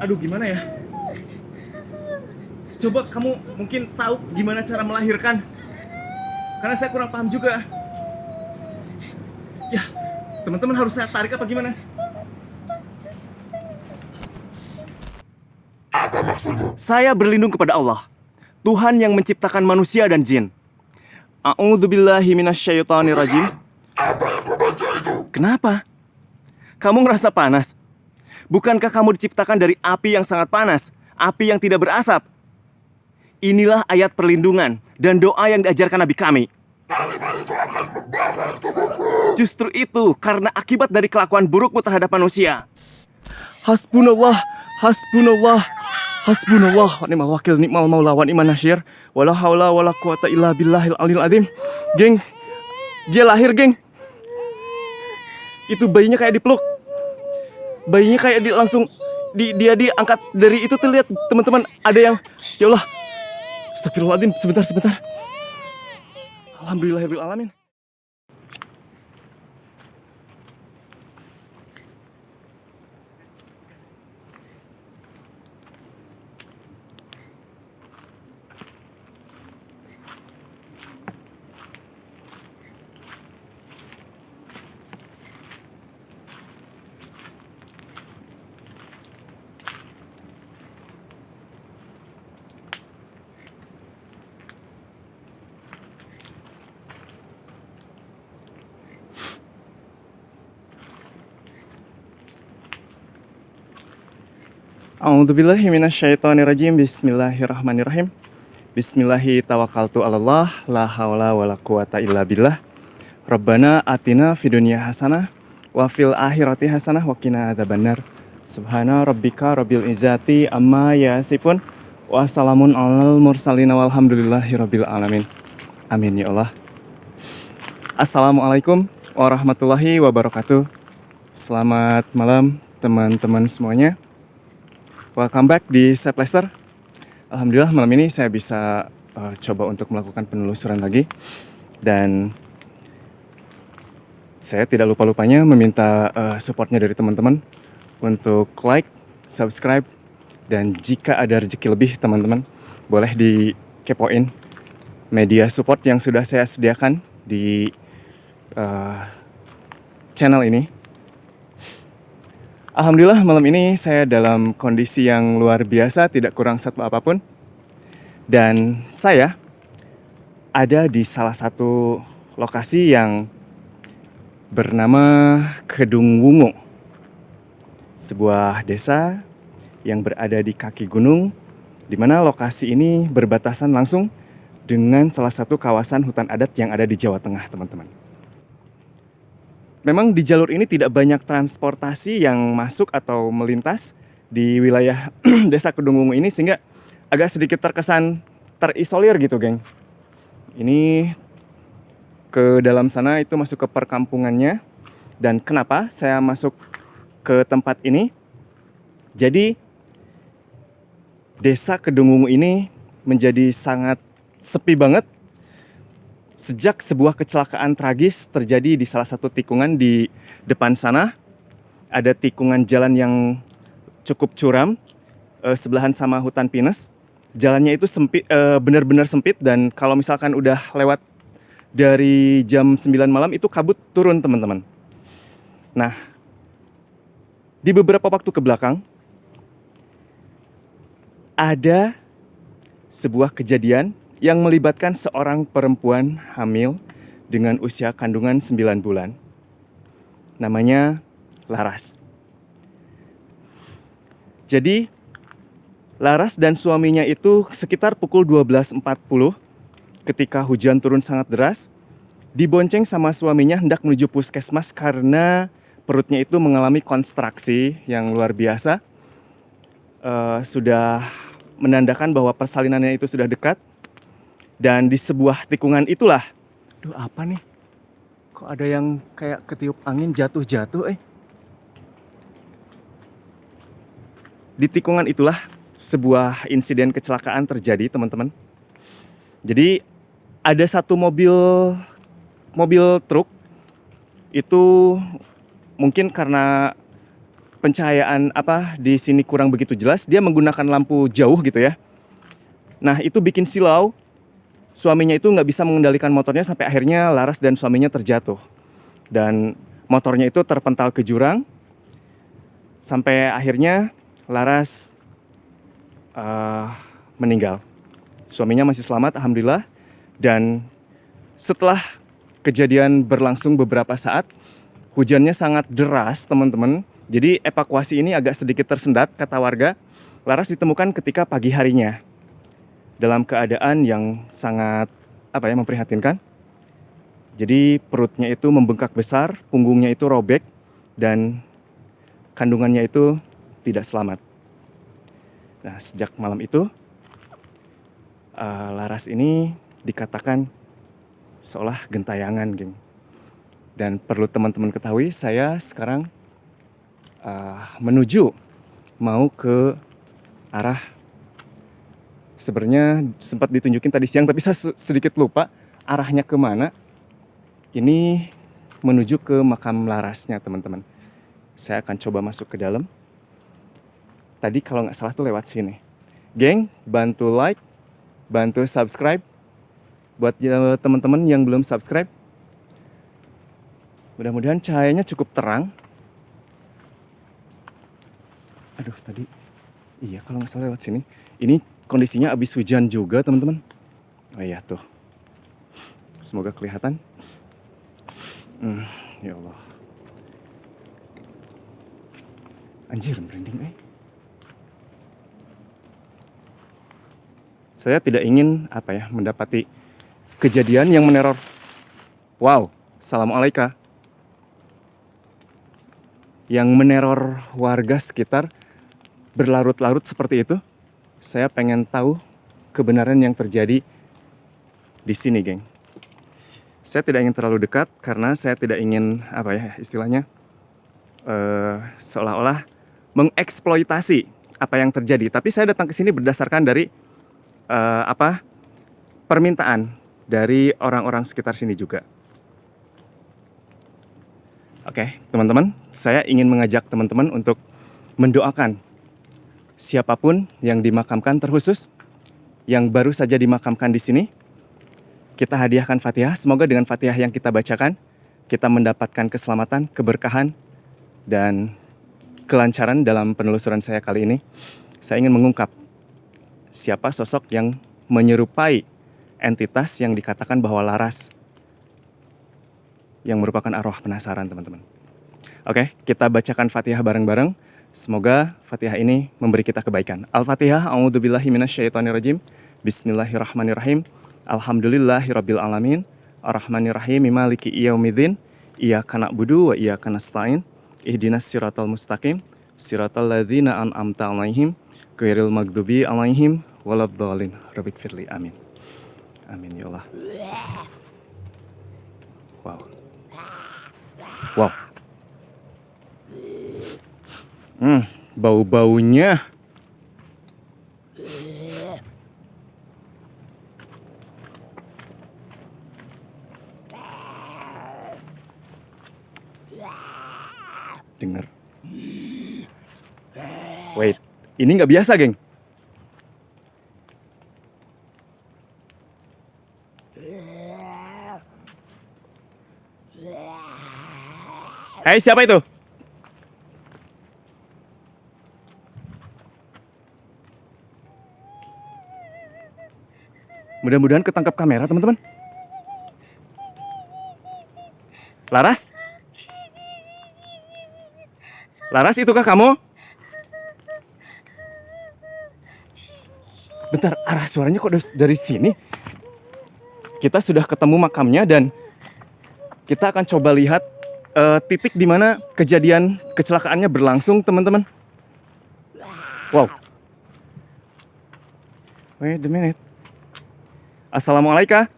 Aduh, gimana ya? Coba kamu mungkin tahu gimana cara melahirkan. Karena saya kurang paham juga. Ya, teman-teman harus saya tarik apa gimana? Saya berlindung kepada Allah, Tuhan yang menciptakan manusia dan jin. A'udzubillahi minasyaitonirrajim. Kenapa? Kamu ngerasa panas? Bukankah kamu diciptakan dari api yang sangat panas, api yang tidak berasap? Inilah ayat perlindungan dan doa yang diajarkan Nabi kami. Justru itu karena akibat dari kelakuan burukmu terhadap manusia. Hasbunallah, hasbunallah, hasbunallah wa ni'mal wakil, ni'mal maula wa ni'man nasyir. Wala haula wala quwata illa billahil aliyil azim. Geng, dia lahir, geng. Itu bayinya kayak dipeluk. Bayinya kayak langsung dia diangkat dari itu tuh, lihat teman-teman, ada yang, ya Allah. Astagfirullahaladzim, sebentar. Alhamdulillahirabbil alamin. A'udzubillahi minasyaitonirrajim. Bismillahirrahmanirrahim. Bismillahi tawakkaltu 'alallah, la haula wala quwata illa billah. Rabbana atina fidunya hasanah wa fil akhirati hasanah wa qina adzabannar. Subhana rabbika rabbil izzati amma yasifun wa salamun alal mursalin walhamdulillahi rabbil alamin. Amin ya Allah. Assalamualaikum warahmatullahi wabarakatuh. Selamat malam teman-teman semuanya. Welcome back di Safe Lester. Alhamdulillah malam ini saya bisa coba untuk melakukan penelusuran lagi. Dan saya tidak lupa-lupanya meminta supportnya dari teman-teman untuk like, subscribe, dan jika ada rezeki lebih teman-teman boleh dikepoin media support yang sudah saya sediakan di channel ini. Alhamdulillah malam ini saya dalam kondisi yang luar biasa, tidak kurang satu apapun. Dan saya ada di salah satu lokasi yang bernama Kedung Wungu, sebuah desa yang berada di kaki gunung, di mana lokasi ini berbatasan langsung dengan salah satu kawasan hutan adat yang ada di Jawa Tengah, teman-teman. Memang di jalur ini tidak banyak transportasi yang masuk atau melintas di wilayah desa Kedung Wungu ini, sehingga agak sedikit terkesan terisolir gitu, geng. Ini ke dalam sana itu masuk ke perkampungannya. Dan kenapa saya masuk ke tempat ini? Jadi desa Kedung Wungu ini menjadi sangat sepi banget sejak sebuah kecelakaan tragis terjadi di salah satu tikungan di depan sana. Ada tikungan jalan yang cukup curam, sebelahan sama hutan pinus. Jalannya itu sempit, benar-benar sempit, dan kalau misalkan udah lewat dari jam 9 malam itu kabut turun, teman-teman. Nah, di beberapa waktu ke belakang ada sebuah kejadian yang melibatkan seorang perempuan hamil dengan usia kandungan 9 bulan. Namanya Laras. Jadi, Laras dan suaminya itu sekitar pukul 12.40 ketika hujan turun sangat deras, dibonceng sama suaminya hendak menuju puskesmas karena perutnya itu mengalami kontraksi yang luar biasa. Sudah menandakan bahwa persalinannya itu sudah dekat. Dan di sebuah tikungan itulah, duh apa nih? Kok ada yang kayak ketiup angin jatuh-jatuh Di tikungan itulah sebuah insiden kecelakaan terjadi, teman-teman. Jadi ada satu mobil truk itu mungkin karena pencahayaan apa di sini kurang begitu jelas, dia menggunakan lampu jauh gitu ya. Nah itu bikin silau, suaminya itu nggak bisa mengendalikan motornya sampai akhirnya Laras dan suaminya terjatuh. Dan motornya itu terpental ke jurang, sampai akhirnya Laras meninggal. Suaminya masih selamat, alhamdulillah. Dan setelah kejadian berlangsung beberapa saat, hujannya sangat deras teman-teman. Jadi evakuasi ini agak sedikit tersendat kata warga. Laras ditemukan ketika pagi harinya dalam keadaan yang sangat memprihatinkan. Jadi perutnya itu membengkak besar, punggungnya itu robek, dan kandungannya itu tidak selamat. Nah sejak malam itu Laras ini dikatakan seolah gentayangan, geng. Dan perlu teman-teman ketahui, saya sekarang menuju mau ke arah, sebenarnya sempat ditunjukin tadi siang, tapi saya sedikit lupa arahnya kemana. Ini menuju ke makam Larasnya, teman-teman. Saya akan coba masuk ke dalam. Tadi kalau nggak salah tuh lewat sini. Geng, bantu like, bantu subscribe. Buat teman-teman yang belum subscribe, mudah-mudahan cahayanya cukup terang. Aduh, tadi iya kalau nggak salah lewat sini. Ini kondisinya habis hujan juga, teman-teman. Oh iya tuh. Semoga kelihatan. Ya Allah. Anjir, merinding, Saya tidak ingin mendapati kejadian yang meneror. Wow, assalamualaikum. Yang meneror warga sekitar berlarut-larut seperti itu. Saya pengen tahu kebenaran yang terjadi di sini, geng. Saya tidak ingin terlalu dekat karena saya tidak ingin seolah-olah mengeksploitasi apa yang terjadi. Tapi saya datang ke sini berdasarkan dari permintaan dari orang-orang sekitar sini juga. Oke, teman-teman, saya ingin mengajak teman-teman untuk mendoakan siapapun yang dimakamkan, terkhusus yang baru saja dimakamkan di sini. Kita hadiahkan Fatihah. Semoga dengan Fatihah yang kita bacakan, kita mendapatkan keselamatan, keberkahan, dan kelancaran dalam penelusuran saya kali ini. Saya ingin mengungkap siapa sosok yang menyerupai entitas yang dikatakan bahwa Laras, yang merupakan arwah penasaran, teman-teman. Oke, kita bacakan Fatihah bareng-bareng. Semoga Fatihah ini memberi kita kebaikan. Al-Fatihah. A'udzubillahi minasyaitonirrajim. Bismillahirrahmanirrahim. Alhamdulillahirabbil alamin. Arrahmanirrahim. Maliki yaumiddin. Iyyaka na'budu wa iyyaka nasta'in. Ihdinas siratal mustaqim. Siratal ladzina an'amta 'alaihim ghairil maghdubi 'alaihim waladdallin. Rabbighfirli. Amin. Amin ya Allah. Wow. Wow. Bau-baunya. Dengar. Wait, ini nggak biasa, geng. Hai, siapa itu? Mudah-mudahan ketangkap kamera, teman-teman. Laras? Laras, itukah kamu? Bentar, arah suaranya kok dari sini? Kita sudah ketemu makamnya dan kita akan coba lihat titik di mana kejadian kecelakaannya berlangsung, teman-teman. Wow. Wait a minute. Assalamualaikum.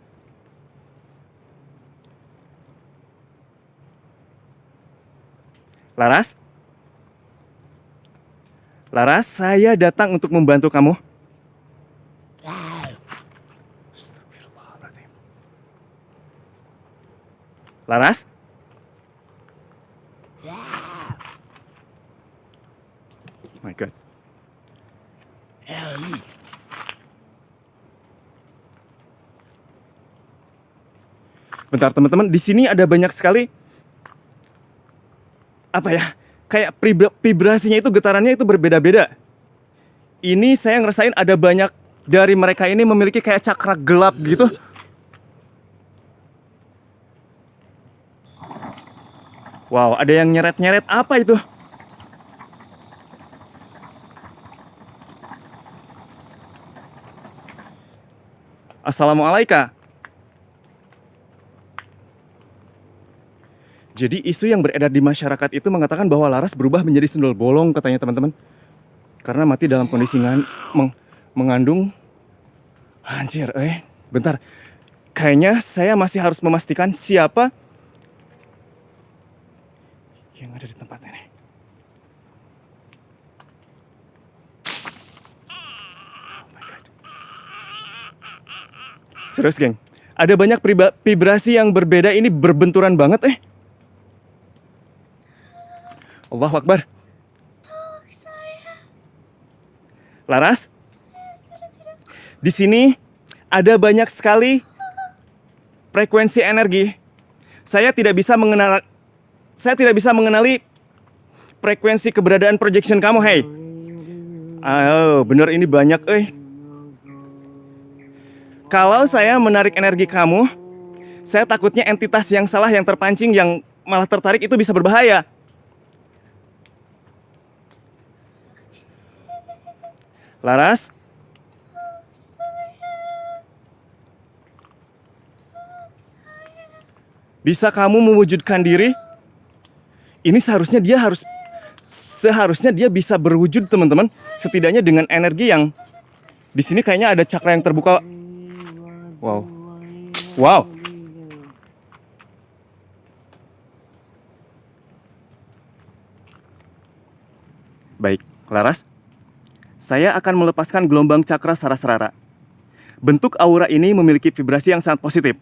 Laras? Laras, saya datang untuk membantu kamu. Laras? Bentar teman-teman, di sini ada banyak sekali apa ya? Kayak vibrasinya itu, getarannya itu berbeda-beda. Ini saya ngerasain ada banyak dari mereka ini memiliki kayak cakra gelap gitu. Wow, ada yang nyeret-nyeret, apa itu? Assalamualaikum. Jadi isu yang beredar di masyarakat itu mengatakan bahwa Laras berubah menjadi sundel bolong katanya teman-teman. Karena mati dalam kondisi mengandung. Anjir, bentar. Kayaknya saya masih harus memastikan siapa yang ada di tempat ini. Oh my God. Serius, geng. Ada banyak vibrasi yang berbeda ini berbenturan banget, Allahu Akbar. Laras, di sini ada banyak sekali frekuensi energi. Saya tidak bisa mengenali frekuensi keberadaan projection kamu, hey. Oh, bener ini banyak, Kalau saya menarik energi kamu, saya takutnya entitas yang salah yang terpancing yang malah tertarik itu bisa berbahaya. Laras, bisa kamu mewujudkan diri? Ini seharusnya dia bisa berwujud, teman-teman. Setidaknya dengan energi yang di sini kayaknya ada cakra yang terbuka. Wow. Wow. Baik, Laras. Saya akan melepaskan gelombang cakra Sarasrara. Bentuk aura ini memiliki vibrasi yang sangat positif.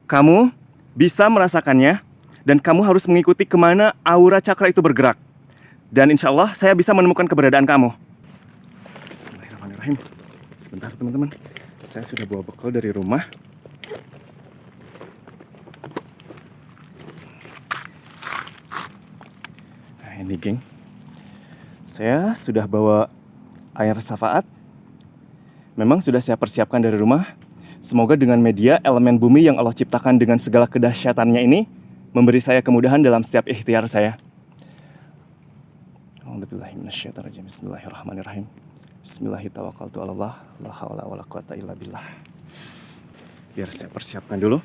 Kamu bisa merasakannya, dan kamu harus mengikuti kemana aura cakra itu bergerak. Dan insya Allah saya bisa menemukan keberadaan kamu. Bismillahirrahmanirrahim. Sebentar teman-teman, saya sudah bawa bekal dari rumah. Nah ini geng, saya sudah bawa air syafaat. Memang sudah saya persiapkan dari rumah. Semoga dengan media elemen bumi yang Allah ciptakan dengan segala kedahsyatannya ini memberi saya kemudahan dalam setiap ikhtiar saya. Bismillahirrahmanirrahim. Bismillahirrahmanirrahim. La haula wala quwata illa billah. Biar saya persiapkan dulu.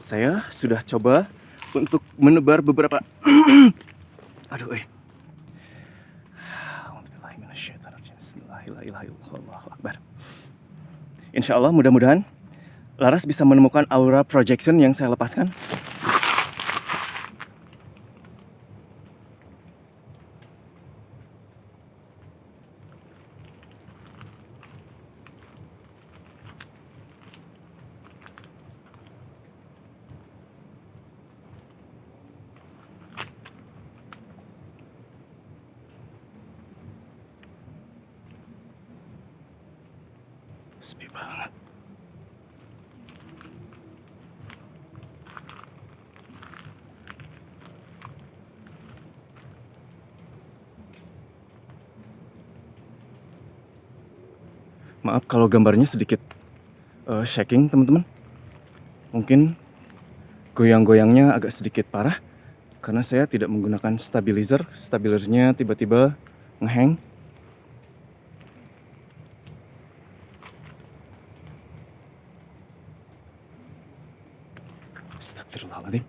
Saya sudah coba untuk menebar beberapa aduh Insya Allah mudah-mudahan Laras bisa menemukan aura projection yang saya lepaskan. Sepi banget. Maaf kalau gambarnya sedikit shaking teman-teman. Mungkin goyang-goyangnya agak sedikit parah karena saya tidak menggunakan stabilizer. Stabilizernya tiba-tiba ngehang. Astagfirullahaladzim.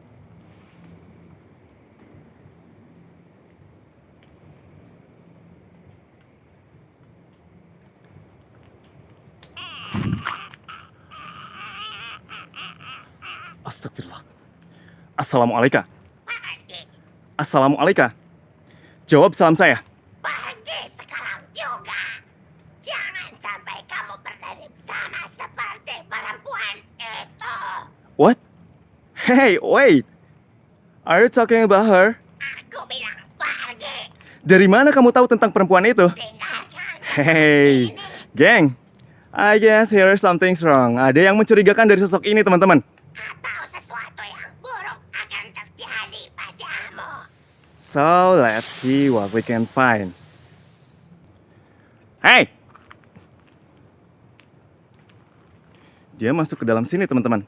Astagfirullah. Assalamualaikum. Assalamualaikum. Jawab salam saya. Pergi sekarang juga. Jangan sampai kamu bernasib sama seperti perempuan itu. What? Hey, wait. Are you talking about her? Aku bilang pergi. Dari mana kamu tahu tentang perempuan itu? Tinggalkan. Hey, geng. I guess here something's wrong. Ada yang mencurigakan dari sosok ini, teman-teman. Atau sesuatu yang buruk akan terjadi padamu. So, let's see what we can find. Hey! Dia masuk ke dalam sini, teman-teman.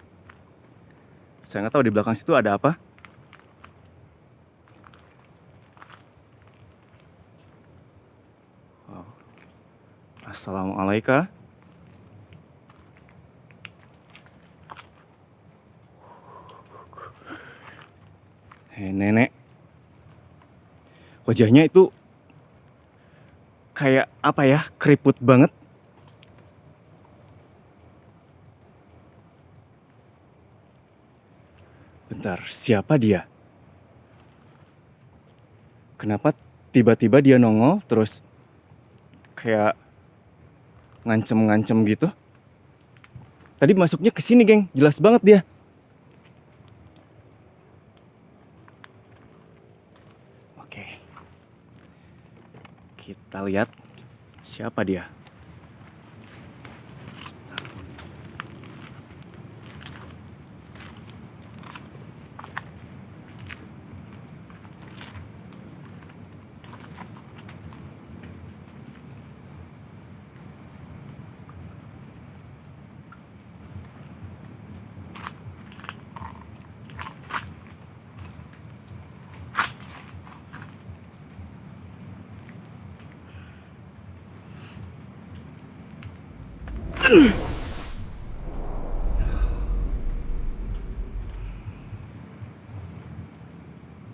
Saya nggak tahu di belakang situ ada apa. Oh. Assalamualaikum. Hei, nenek. Wajahnya itu kayak apa ya, keriput banget. Bentar, siapa dia? Kenapa tiba-tiba dia nongol terus kayak ngancem-ngancem gitu? Tadi masuknya ke sini, geng. Jelas banget dia. Oke. Kita lihat siapa dia.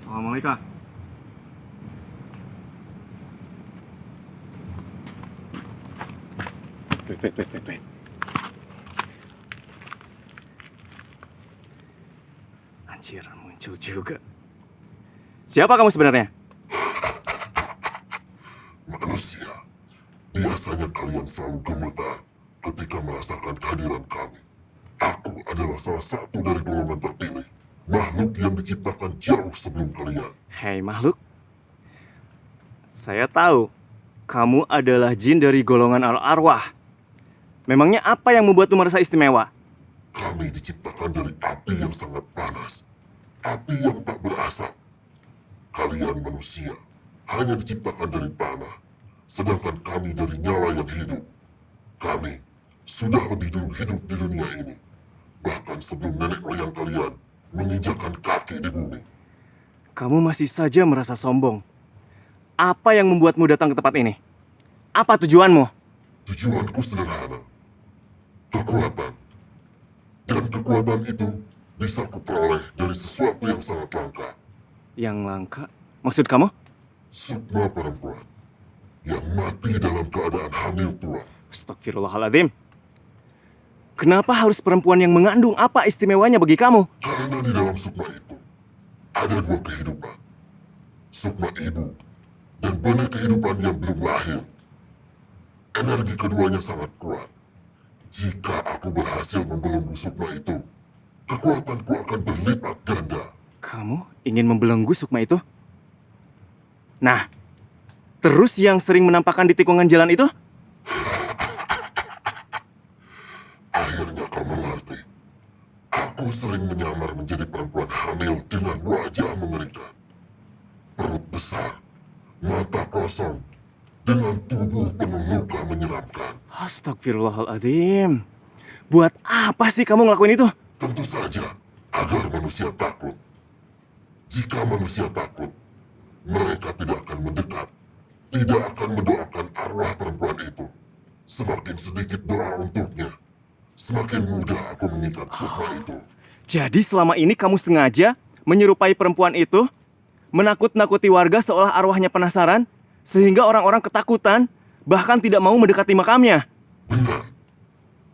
Assalamualaikum. Wait. Anjir, muncul juga. Siapa kamu sebenarnya? Manusia, biasanya kalian selalu gemetar ketika merasakan kehadiran kami. Aku adalah salah satu dari golongan terpilih, makhluk yang diciptakan jauh sebelum kalian. Hei makhluk, saya tahu kamu adalah jin dari golongan al-arwah. Memangnya apa yang membuatmu merasa istimewa? Kami diciptakan dari api yang sangat panas, api yang tak berasap. Kalian manusia hanya diciptakan dari tanah, sedangkan kami dari nyala yang hidup. Kami sudah lebih dulu hidup di dunia ini, bahkan sebelum nenek moyang kalian menginjakkan kaki di bumi. Kamu masih saja merasa sombong. Apa yang membuatmu datang ke tempat ini? Apa tujuanmu? Tujuanku sederhana, kekuatan. Dan kekuatan itu bisa kuperoleh dari sesuatu yang sangat langka. Yang langka? Maksud kamu? Sukma perempuan yang mati dalam keadaan hamil tua. Astagfirullahaladzim. Kenapa harus perempuan yang mengandung? Apa istimewanya bagi kamu? Karena di dalam sukma itu ada dua kehidupan. Sukma ibu dan benih kehidupan yang belum lahir. Energi keduanya sangat kuat. Jika aku berhasil membelenggu sukma itu, kekuatanku akan berlipat ganda. Kamu ingin membelenggu sukma itu? Nah, terus yang sering menampakkan di tikungan jalan itu? Akhirnya kau mengerti. Aku sering menyamar menjadi perempuan hamil dengan wajah mengerikan. Perut besar, mata kosong, dengan tubuh penuh luka menyeramkan. Astagfirullahaladzim. Buat apa sih kamu ngelakuin itu? Tentu saja agar manusia takut. Jika manusia takut, mereka tidak akan mendekat, tidak akan mendoakan arwah perempuan itu. Semakin sedikit doa untuknya, semakin mudah aku mengikat sukma itu. Jadi selama ini kamu sengaja menyerupai perempuan itu, menakut-nakuti warga seolah arwahnya penasaran, sehingga orang-orang ketakutan, bahkan tidak mau mendekati makamnya. Benar,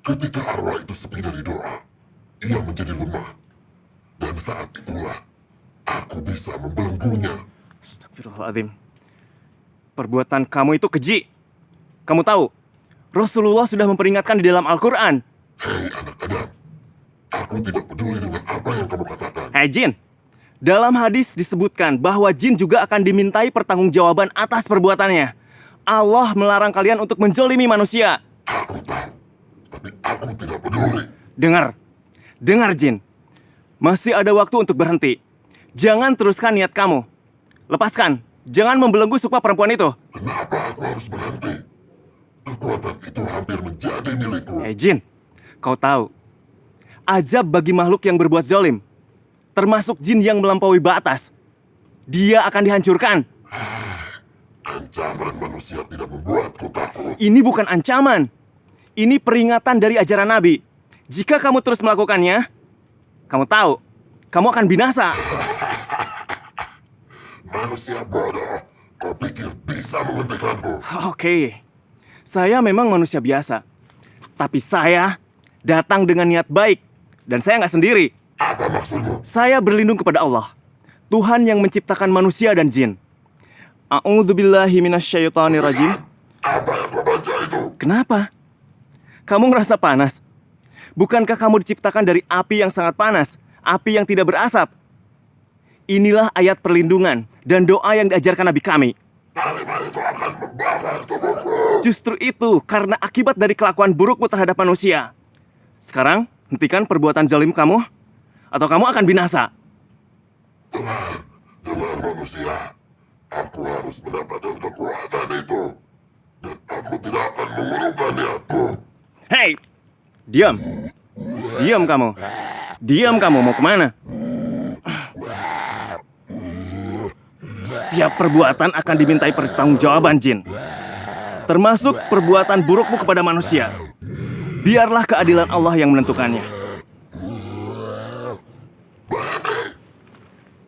ketika arwah itu sepi dari doa, ia menjadi lemah. Dan saat itulah, aku bisa membelenggunya. Astagfirullahaladzim. Perbuatan kamu itu keji. Kamu tahu, Rasulullah sudah memperingatkan di dalam Al-Quran. Hei anak Adam, aku tidak peduli dengan apa yang kamu katakan. Hei jin, dalam hadis disebutkan bahwa jin juga akan dimintai pertanggungjawaban atas perbuatannya. Allah melarang kalian untuk menzolimi manusia. Aku tahu, tapi aku tidak peduli. Dengar jin. Masih ada waktu untuk berhenti. Jangan teruskan niat kamu. Lepaskan, jangan membelenggu sukma perempuan itu. Kenapa aku harus berhenti? Kekuatan itu hampir menjadi milikku. Hei jin, kau tahu, ajab bagi makhluk yang berbuat zalim, termasuk jin yang melampaui batas. Dia akan dihancurkan. Ancaman manusia tidak membuatku takut. Ini bukan ancaman. Ini peringatan dari ajaran Nabi. Jika kamu terus melakukannya, kamu tahu, kamu akan binasa. Manusia bodoh, kau pikir bisa menghentikanku? Oke, saya memang manusia biasa. Tapi saya datang dengan niat baik. Dan saya nggak sendiri. Apa maksudmu? Saya berlindung kepada Allah, Tuhan yang menciptakan manusia dan jin. A'udzubillahi minasyaitonirrajim. Apa yang kau baca itu? Kenapa? Kamu ngerasa panas? Bukankah kamu diciptakan dari api yang sangat panas, api yang tidak berasap? Inilah ayat perlindungan dan doa yang diajarkan Nabi kami. Kalimat itu akan membakar tubuhku. Justru itu karena akibat dari kelakuan burukmu terhadap manusia. Sekarang, hentikan perbuatan zalim kamu, atau kamu akan binasa. Dengar manusia, aku harus mendapatkan kekuatan itu. Dan aku tidak akan mengurungkan niatku. Hei, diam. Diam kamu. Diam kamu, mau kemana? Setiap perbuatan akan dimintai pertanggungjawaban jin. Termasuk perbuatan burukmu kepada manusia. Biarlah keadilan Allah yang menentukannya.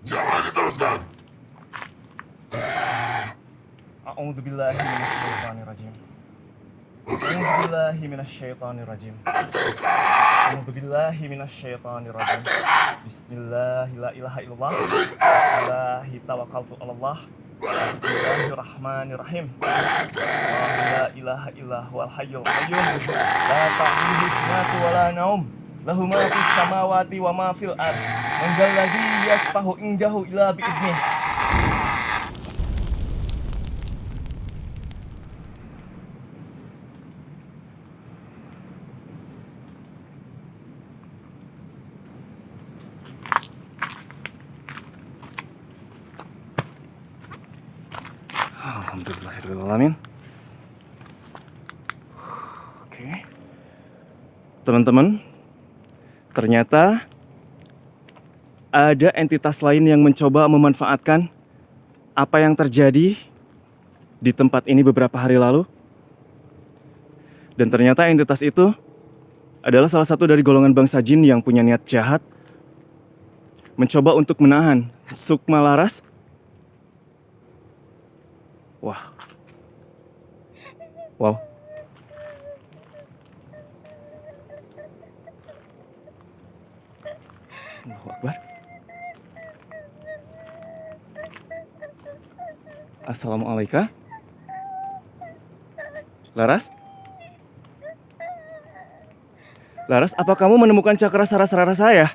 Jangan diteruskan. A'udzubillahi minasyaitonirrajim. A'udzubillahi minasyaitonirrajim. A'udzubillahi minasyaitonirrajim. Bismillahirrahmanirrahim. Bismillahi tawakkaltu 'alallah. Bismillahirrahmanirrahim. La ilaha illa huwal hayyul qayyum. La ta'khudhuhu sinatun wa la naum. Lahu ma fis samawati wa ma fil ard. Man dzal ladzi yashfa'u indahu illa bi'idnih. Alhamdulillahirrahmanirrahim. Oke. Teman-teman, ternyata ada entitas lain yang mencoba memanfaatkan apa yang terjadi di tempat ini beberapa hari lalu. Dan ternyata entitas itu adalah salah satu dari golongan bangsa jin yang punya niat jahat mencoba untuk menahan Sukma Laras. Wah. Wow. Allahu Akbar. Assalamualaikum. Laras? Laras, apa kamu menemukan cakra Sarasrara saya?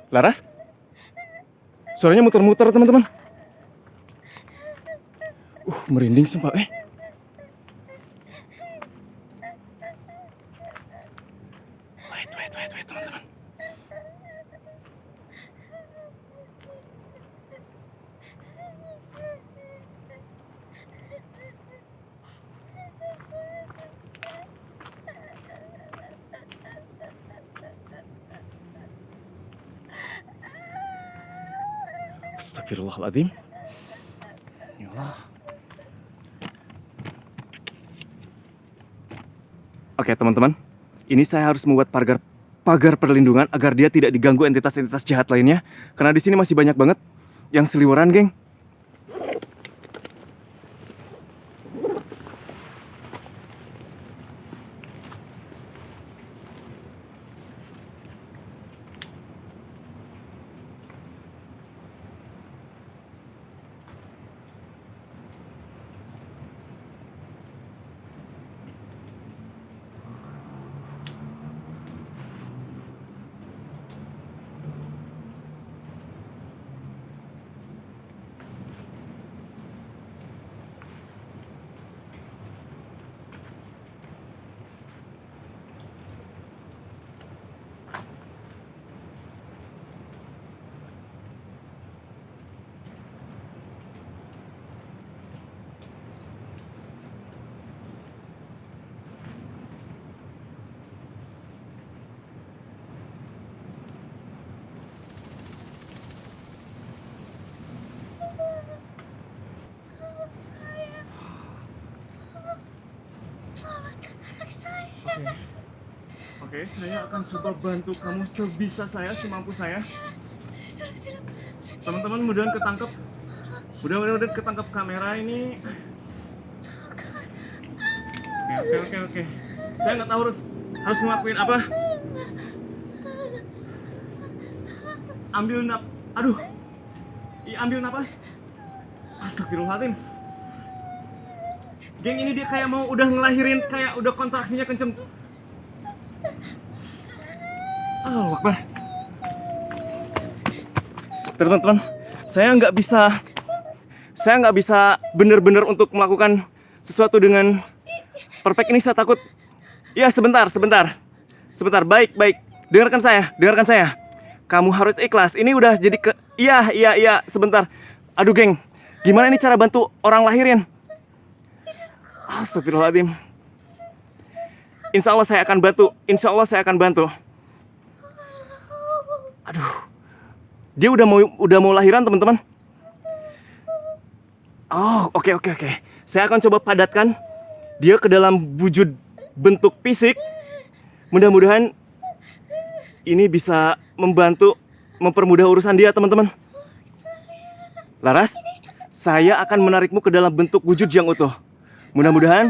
Laras? Suaranya muter-muter, teman-teman. Merinding sumpah. Wait, teman-teman. Astagfirullahaladzim. Ya Allah. Oke teman-teman, ini saya harus membuat pagar perlindungan agar dia tidak diganggu entitas-entitas jahat lainnya. Karena di sini masih banyak banget yang seliweran, geng. Oke, saya akan coba bantu kamu sebisa saya, semampu saya. Teman-teman, mudah-mudahan ketangkep. Mudah-mudahan ketangkep kamera ini. Oke. Saya nggak tahu harus ngelakuin apa. Ambil napas. Astagfirullahaladzim. Geng, ini dia kayak mau udah ngelahirin, kayak udah kontraksinya kenceng. Allahu Akbar. Teman-teman, saya nggak bisa benar-benar untuk melakukan sesuatu dengan perfect. Ini saya takut. Ya, sebentar. Baik. Dengarkan saya. Kamu harus ikhlas. Ini udah jadi Iya, sebentar. Aduh, geng. Gimana ini cara bantu orang lahirin? Astagfirullahaladzim. Insya Allah saya akan bantu. Aduh. Dia udah mau lahiran, teman-teman. Oh, oke. Saya akan coba padatkan dia ke dalam wujud bentuk fisik. Mudah-mudahan ini bisa mempermudah urusan dia, teman-teman. Laras, saya akan menarikmu ke dalam bentuk wujud yang utuh. Mudah-mudahan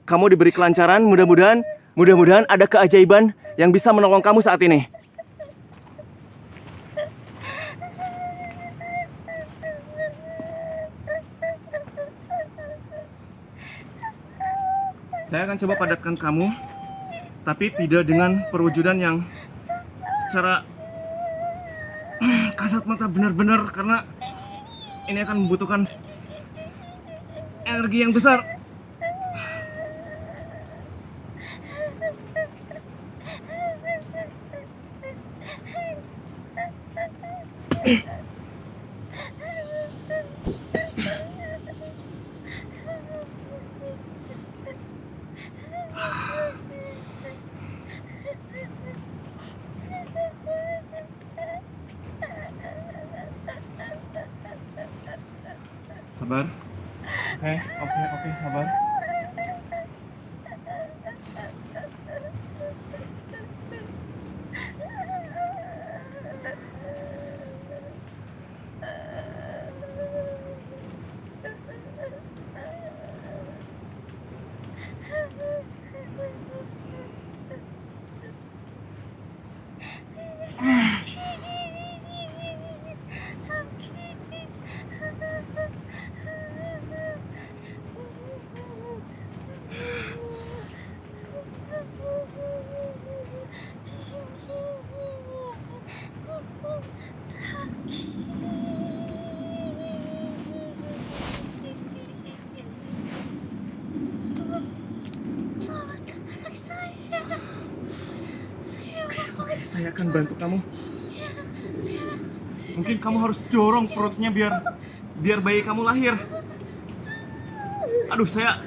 kamu diberi kelancaran. Mudah-mudahan ada keajaiban yang bisa menolong kamu saat ini. Saya akan coba padatkan kamu, tapi tidak dengan perwujudan yang secara kasat mata benar-benar, karena ini akan membutuhkan energi yang besar. Sabar. Oke, sabar. Saya akan bantu kamu. Mungkin kamu harus dorong perutnya biar bayi kamu lahir. Aduh, saya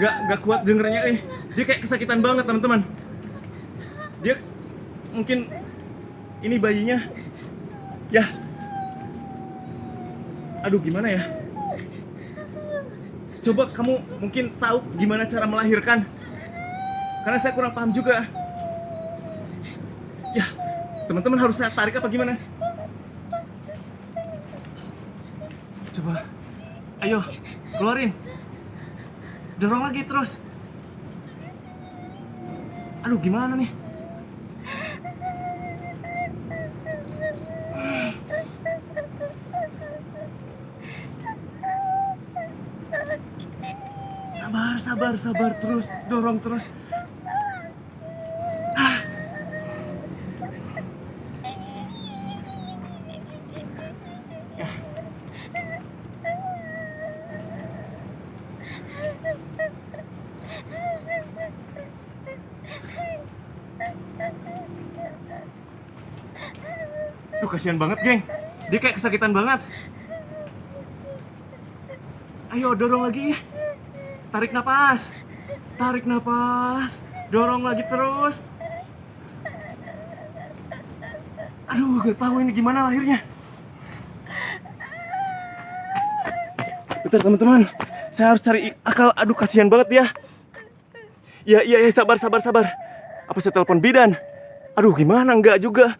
gak kuat dengernya. Dia kayak kesakitan banget, teman-teman. Dia mungkin ini bayinya. Ya. Aduh, gimana ya? Coba kamu mungkin tahu gimana cara melahirkan. Karena saya kurang paham juga. Ya, teman-teman harus saya tarik apa gimana? Coba. Ayo, keluarin. Dorong lagi terus. Aduh, gimana nih? Sabar terus, dorong terus. Ya. Duh, kasihan banget, geng. Dia kayak kesakitan banget. Ayo, dorong lagi. Tarik napas. Dorong lagi terus. Aduh, gak tahu ini gimana lahirnya. Bentar, teman-teman. Saya harus cari akal. Aduh, kasihan banget dia. Ya, sabar. Apa saya telepon bidan? Aduh, gimana? Enggak juga.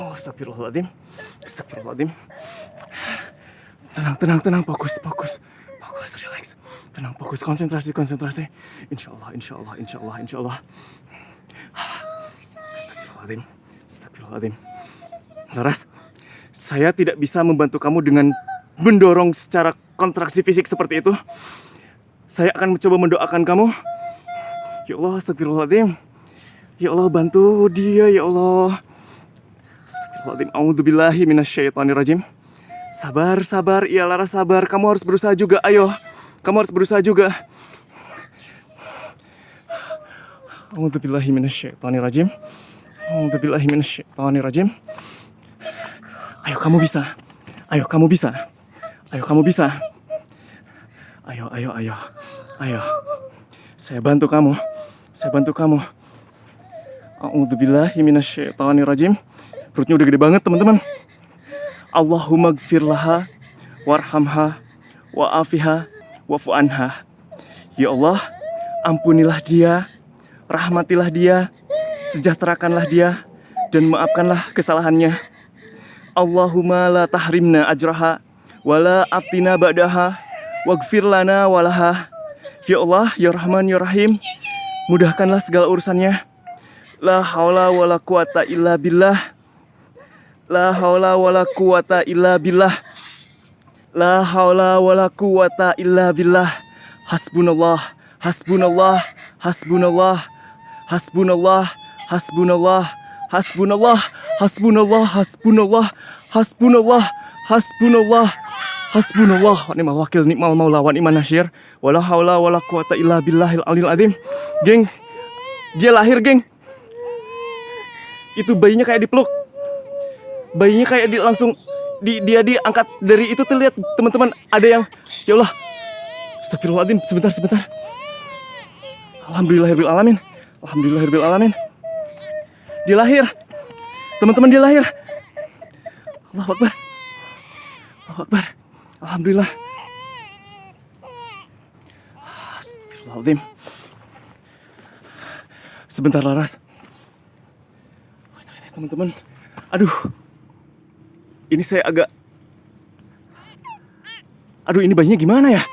Oh, astagfirullahaladzim. Tenang. Fokus. Relax. Tenang, fokus. Konsentrasi. Insya Allah. Astagfirullahaladzim. Laras, saya tidak bisa membantu kamu dengan mendorong secara kontraksi fisik seperti itu. Saya akan mencoba mendoakan kamu. Ya Allah, astagfirullahaladzim. Ya Allah, bantu dia, ya Allah. Astagfirullahaladzim. A'udzubillahi minasyaitonirrajim. Sabar. Iya, Laras, sabar. Kamu harus berusaha juga. Ayo. Kamu harus berusaha juga. A'udzubillahi minasyaitonirrajim. Ayo, kamu bisa. Ayo. Saya bantu kamu. A'udzubillahi minasyaitonirrajim. Perutnya udah gede banget, teman-teman. Allahumma gfir laha warhamha wa'afiha wa'fu anha. Ya Allah, ampunilah dia, rahmatilah dia, sejahterakanlah dia, dan maafkanlah kesalahannya. Allahumma la tahrimna ajraha wala aftina ba'daha waghfir lana walaha. Ya Allah, ya Rahman, ya Rahim, mudahkanlah segala urusannya. La haula wala quwata illa billah. La haula wala quwata illa billah. Hasbunallah wa ni'mal wakil, ni'mal maula wa ni'man nasyir. Wala haula wala quwata illa billahil aliyil azim. Geng, dia lahir, geng. Itu bayinya kayak dipeluk. Bayinya kayak dia diangkat dari itu tuh, lihat teman-teman, ada yang, ya Allah. Astagfirullahaladzim, sebentar. Alhamdulillahirabbil alamin. Dia lahir. Teman-teman, dia lahir. Allahu Akbar. Alhamdulillah. Astagfirullahaladzim. Sebentar, Laras. Teman-teman. Aduh. Ini saya agak... Aduh, ini bayinya gimana ya?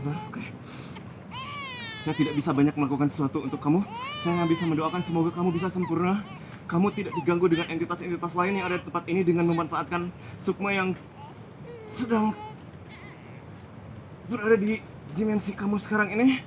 sabar, oke. Saya tidak bisa banyak melakukan sesuatu untuk kamu. Saya hanya bisa mendoakan semoga kamu bisa sempurna. Kamu tidak diganggu dengan entitas-entitas lain yang ada di tempat ini dengan memanfaatkan sukma yang sedang berada di dimensi kamu sekarang ini.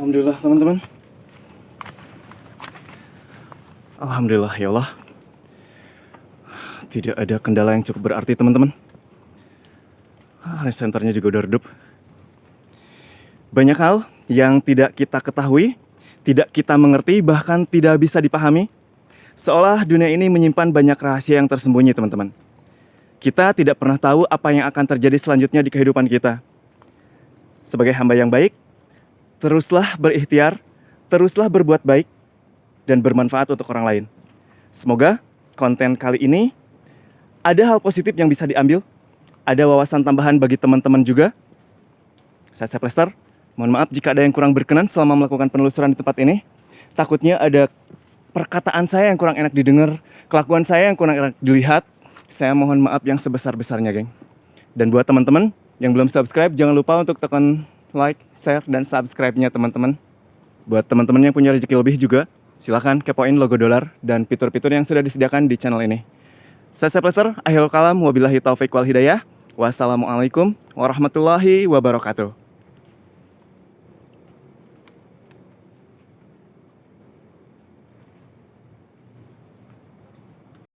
Alhamdulillah teman-teman. Alhamdulillah ya Allah. Tidak ada kendala yang cukup berarti teman-teman. Resenternya juga udah redup. Banyak hal yang tidak kita ketahui, tidak kita mengerti, bahkan tidak bisa dipahami. Seolah dunia ini menyimpan banyak rahasia yang tersembunyi teman-teman. Kita tidak pernah tahu apa yang akan terjadi selanjutnya di kehidupan kita. Sebagai hamba yang baik, teruslah berikhtiar, teruslah berbuat baik, dan bermanfaat untuk orang lain. Semoga konten kali ini ada hal positif yang bisa diambil, ada wawasan tambahan bagi teman-teman juga. Saya Chef Lester, mohon maaf jika ada yang kurang berkenan selama melakukan penelusuran di tempat ini. Takutnya ada perkataan saya yang kurang enak didengar, kelakuan saya yang kurang enak dilihat. Saya mohon maaf yang sebesar-besarnya, geng. Dan buat teman-teman yang belum subscribe, jangan lupa untuk tekan like, share, dan subscribe-nya teman-teman. Buat teman-teman yang punya rezeki lebih juga, silahkan kepoin logo dolar dan fitur-fitur yang sudah disediakan di channel ini. Saya Chef Lester, akhirul kalam, wabillahi taufiq wal hidayah. Wassalamualaikum warahmatullahi wabarakatuh.